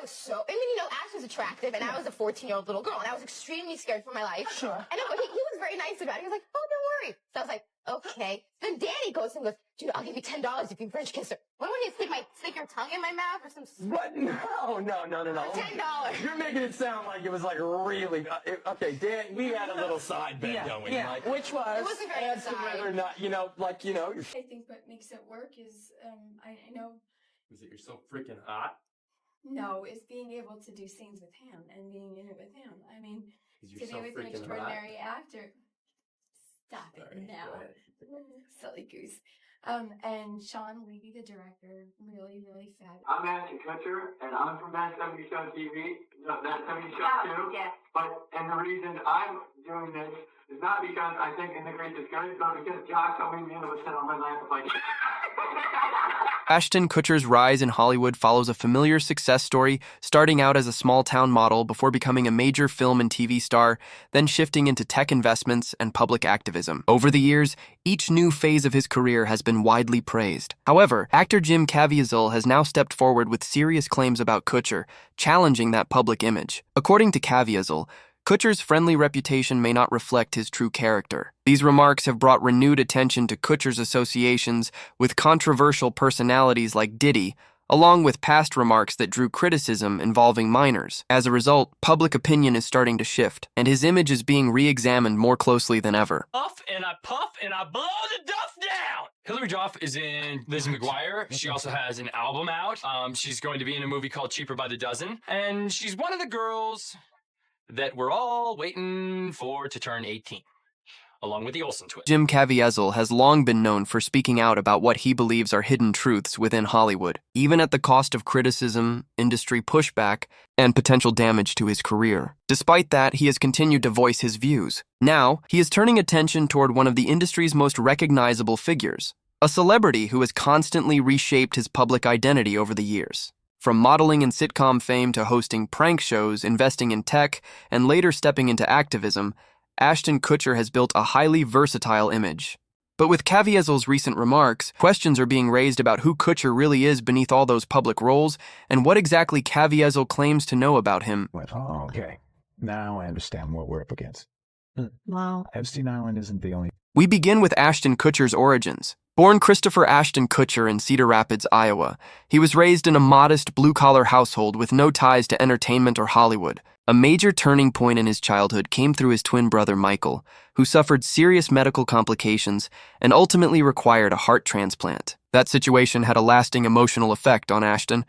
was so, Ash was attractive, and I was a 14-year-old little girl, and I was extremely scared for my life. Sure. And he was very nice about it. He was like, oh, don't worry. So I was like, okay. Then Danny goes and goes, dude, I'll give you $10 if you French kiss her. When would you stick your tongue in my mouth or some? What? No. $10. You're making it sound like it was like really. Okay, Dan, we had a little side bet going. Yeah. Like, Which was? It wasn't very as to whether or not, I think what makes it work is, Is that you're so freaking hot? No, is being able to do scenes with him and being in it with him. I mean, You're today so was an freaking extraordinary actor. Stop it Sorry, now. go ahead. Silly goose. And Sean Levy, the director, really, really fab. I'm Ashton Kutcher, and I'm from That 70 Show TV. No, That 70 Show too. Yeah. And the reason I'm doing this is not because I think In the Grace is good, but because Josh told me to sit on my lap like. Ashton Kutcher's rise in Hollywood follows a familiar success story, starting out as a small-town model before becoming a major film and TV star, then shifting into tech investments and public activism. Over the years, each new phase of his career has been widely praised. However, actor Jim Caviezel has now stepped forward with serious claims about Kutcher, challenging that public image. According to Caviezel, Kutcher's friendly reputation may not reflect his true character. These remarks have brought renewed attention to Kutcher's associations with controversial personalities like Diddy, along with past remarks that drew criticism involving minors. As a result, public opinion is starting to shift, and his image is being re-examined more closely than ever. Puff and I blow the duff down. Hilary Duff is in Lizzie McGuire. She also has an album out. She's going to be in a movie called Cheaper by the Dozen, and she's one of the girls that we're all waiting for to turn 18, along with the Olsen twins. Jim Caviezel has long been known for speaking out about what he believes are hidden truths within Hollywood, even at the cost of criticism, industry pushback, and potential damage to his career. Despite that, he has continued to voice his views. Now, he is turning attention toward one of the industry's most recognizable figures, a celebrity who has constantly reshaped his public identity over the years. From modeling and sitcom fame to hosting prank shows, investing in tech, and later stepping into activism, Ashton Kutcher has built a highly versatile image. But with Caviezel's recent remarks, questions are being raised about who Kutcher really is beneath all those public roles and what exactly Caviezel claims to know about him. Oh, okay. Now I understand what we're up against. Well, Epstein Island isn't the only... We begin with Ashton Kutcher's origins. Born Christopher Ashton Kutcher in Cedar Rapids, Iowa, he was raised in a modest, blue-collar household with no ties to entertainment or Hollywood. A major turning point in his childhood came through his twin brother Michael, who suffered serious medical complications and ultimately required a heart transplant. That situation had a lasting emotional effect on Ashton,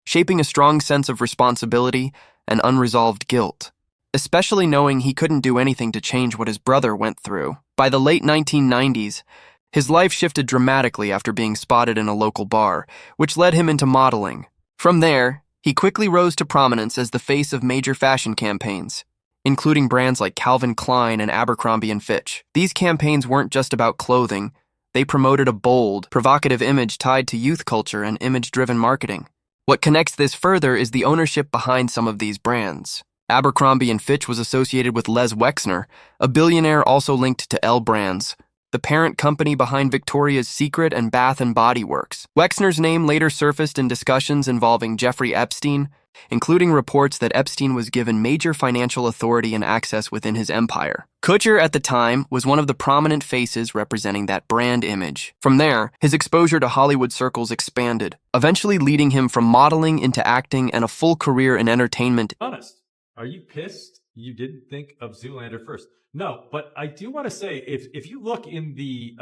shaping a strong sense of responsibility and unresolved guilt, especially knowing he couldn't do anything to change what his brother went through. By the late 1990s, his life shifted dramatically after being spotted in a local bar, which led him into modeling. From there, he quickly rose to prominence as the face of major fashion campaigns, including brands like Calvin Klein and Abercrombie & Fitch. These campaigns weren't just about clothing. They promoted a bold, provocative image tied to youth culture and image-driven marketing. What connects this further is the ownership behind some of these brands. Abercrombie & Fitch was associated with Les Wexner, a billionaire also linked to L Brands, the parent company behind Victoria's Secret and Bath & Body Works. Wexner's name later surfaced in discussions involving Jeffrey Epstein, including reports that Epstein was given major financial authority and access within his empire. Kutcher, at the time, was one of the prominent faces representing that brand image. From there, his exposure to Hollywood circles expanded, eventually leading him from modeling into acting and a full career in entertainment. Honest, are you pissed you didn't think of Zoolander first? No, but I do want to say, if you look in the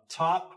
top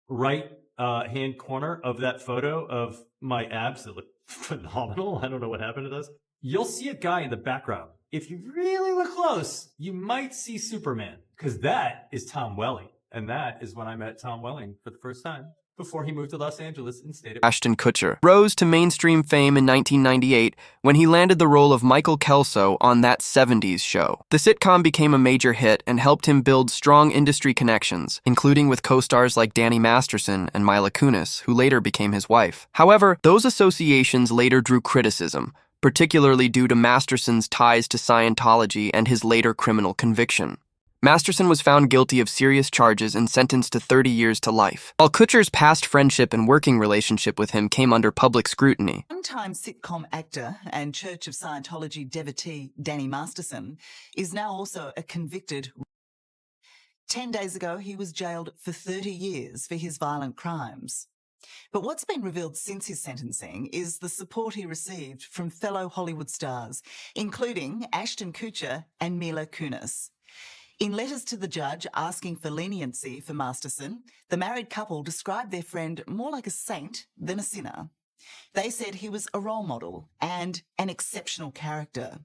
right hand corner of that photo of my abs that look phenomenal, I don't know what happened to those, you'll see a guy in the background. If you really look close, you might see Superman, because that is Tom Welling. And that is when I met Tom Welling for the first time, before he moved to Los Angeles and stayed at... Ashton Kutcher rose to mainstream fame in 1998 when he landed the role of Michael Kelso on That 70s Show. The sitcom became a major hit and helped him build strong industry connections, including with co-stars like Danny Masterson and Mila Kunis, who later became his wife. However, those associations later drew criticism, particularly due to Masterson's ties to Scientology and his later criminal conviction. Masterson was found guilty of serious charges and sentenced to 30 years to life. While Kutcher's past friendship and working relationship with him came under public scrutiny. One-time sitcom actor and Church of Scientology devotee Danny Masterson is now also a convicted. 10 days ago, he was jailed for 30 years for his violent crimes. But what's been revealed since his sentencing is the support he received from fellow Hollywood stars, including Ashton Kutcher and Mila Kunis. In letters to the judge asking for leniency for Masterson, the married couple described their friend more like a saint than a sinner. They said he was a role model and an exceptional character.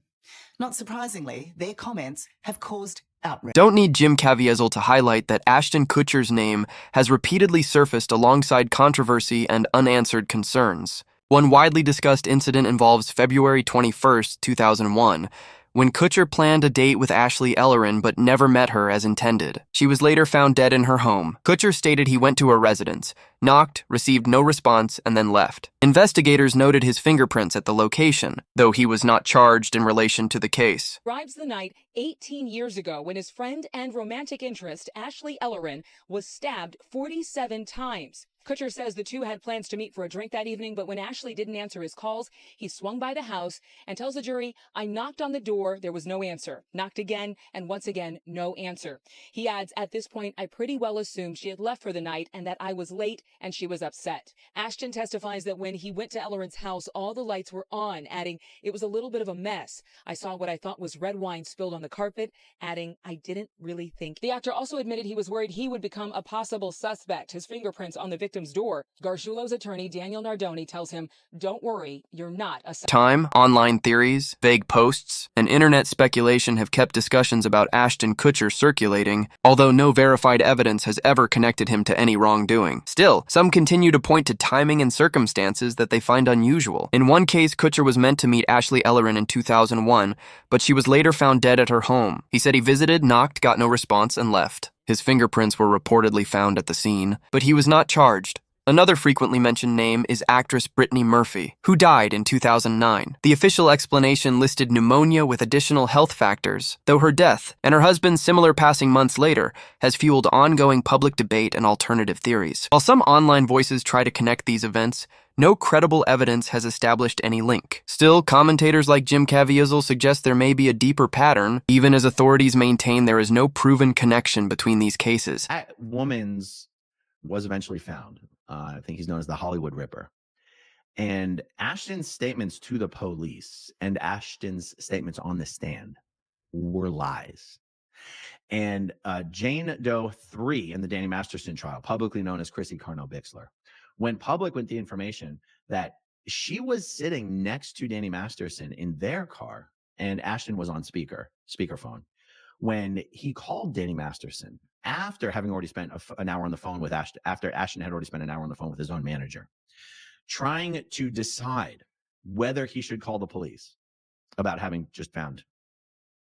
Not surprisingly, their comments have caused outrage. Don't need Jim Caviezel to highlight that Ashton Kutcher's name has repeatedly surfaced alongside controversy and unanswered concerns. One widely discussed incident involves February 21st, 2001, when Kutcher planned a date with Ashley Ellerin but never met her as intended. She was later found dead in her home. Kutcher stated he went to her residence, knocked, received no response, and then left. Investigators noted his fingerprints at the location, though he was not charged in relation to the case. Describes the night 18 years ago when his friend and romantic interest, Ashley Ellerin, was stabbed 47 times. Kutcher says the two had plans to meet for a drink that evening, but when Ashley didn't answer his calls, he swung by the house and tells the jury, "I knocked on the door, there was no answer. Knocked again, and once again, no answer." He adds, "At this point, I pretty well assumed she had left for the night and that I was late and she was upset." Ashton testifies that when he went to Ellerin's house, all the lights were on, adding, "It was a little bit of a mess. I saw what I thought was red wine spilled on the carpet," adding, "I didn't really think." The actor also admitted he was worried he would become a possible suspect. His fingerprints on the victim's door. Gargiulo's attorney, Daniel Nardoni, tells him, "Don't worry, you're not a suspect." Time, online theories, vague posts, and internet speculation have kept discussions about Ashton Kutcher circulating, although no verified evidence has ever connected him to any wrongdoing. Still, some continue to point to timing and circumstances that they find unusual. In one case, Kutcher was meant to meet Ashley Ellerin in 2001, but she was later found dead at her home. He said he visited, knocked, got no response, and left. His fingerprints were reportedly found at the scene, but he was not charged. Another frequently mentioned name is actress Brittany Murphy, who died in 2009. The official explanation listed pneumonia with additional health factors, though her death, and her husband's similar passing months later, has fueled ongoing public debate and alternative theories. While some online voices try to connect these events, no credible evidence has established any link. Still, commentators like Jim Caviezel suggest there may be a deeper pattern, even as authorities maintain there is no proven connection between these cases. That woman's was eventually found. I think he's known as the Hollywood Ripper. And Ashton's statements to the police and Ashton's statements on the stand were lies. And Jane Doe 3 in the Danny Masterson trial, publicly known as Chrissy Carnell-Bixler, went public with the information that she was sitting next to Danny Masterson in their car, and Ashton was on speakerphone, when he called Danny Masterson after having already spent an hour on the phone with Ashton, after Ashton had already spent an hour on the phone with his own manager, trying to decide whether he should call the police about having just found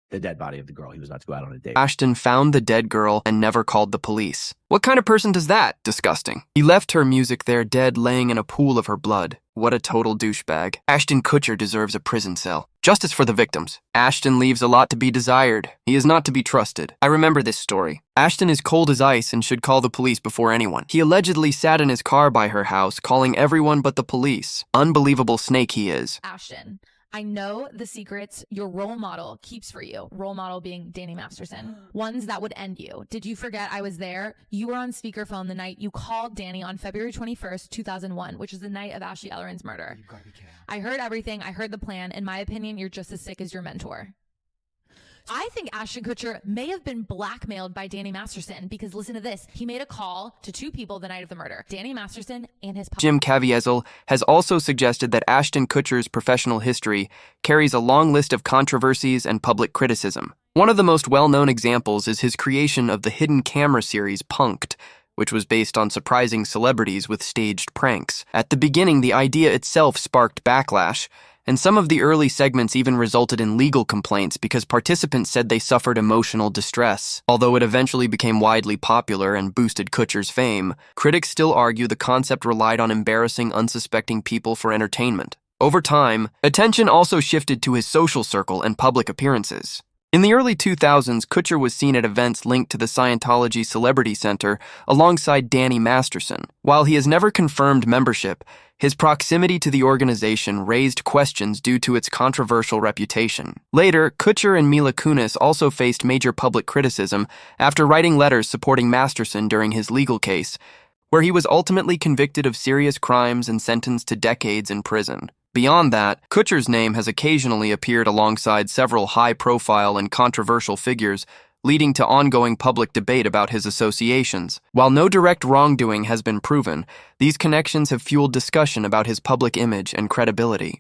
the dead body of the girl he was about to go out on a date. Ashton found the dead girl and never called the police. What kind of person does that? Disgusting. He left her music there dead, laying in a pool of her blood. What a total douchebag. Ashton Kutcher deserves a prison cell. Justice for the victims. Ashton leaves a lot to be desired. He is not to be trusted. I remember this story. Ashton is cold as ice and should call the police before anyone. He allegedly sat in his car by her house, calling everyone but the police. Unbelievable snake he is. Ashton, I know the secrets your role model keeps for you. Role model being Danny Masterson. Ones that would end you. Did you forget I was there? You were on speakerphone the night you called Danny on February 21st, 2001, which is the night of Ashley Ellerin's murder. You gotta be kidding. I heard everything. I heard the plan. In my opinion, you're just as sick as your mentor. I think Ashton Kutcher may have been blackmailed by Danny Masterson because listen to this. He made a call to two people the night of the murder, Danny Masterson and his Jim Caviezel has also suggested that Ashton Kutcher's professional history carries a long list of controversies and public criticism. One of the most well-known examples is his creation of the hidden camera series Punk'd, which was based on surprising celebrities with staged pranks. At the beginning, the idea itself sparked backlash, and some of the early segments even resulted in legal complaints because participants said they suffered emotional distress. Although it eventually became widely popular and boosted Kutcher's fame, critics still argue the concept relied on embarrassing unsuspecting people for entertainment. Over time, attention also shifted to his social circle and public appearances. In the early 2000s, Kutcher was seen at events linked to the Scientology Celebrity Center alongside Danny Masterson. While he has never confirmed membership, his proximity to the organization raised questions due to its controversial reputation. Later, Kutcher and Mila Kunis also faced major public criticism after writing letters supporting Masterson during his legal case, where he was ultimately convicted of serious crimes and sentenced to decades in prison. Beyond that, Kutcher's name has occasionally appeared alongside several high-profile and controversial figures, leading to ongoing public debate about his associations. While no direct wrongdoing has been proven, these connections have fueled discussion about his public image and credibility.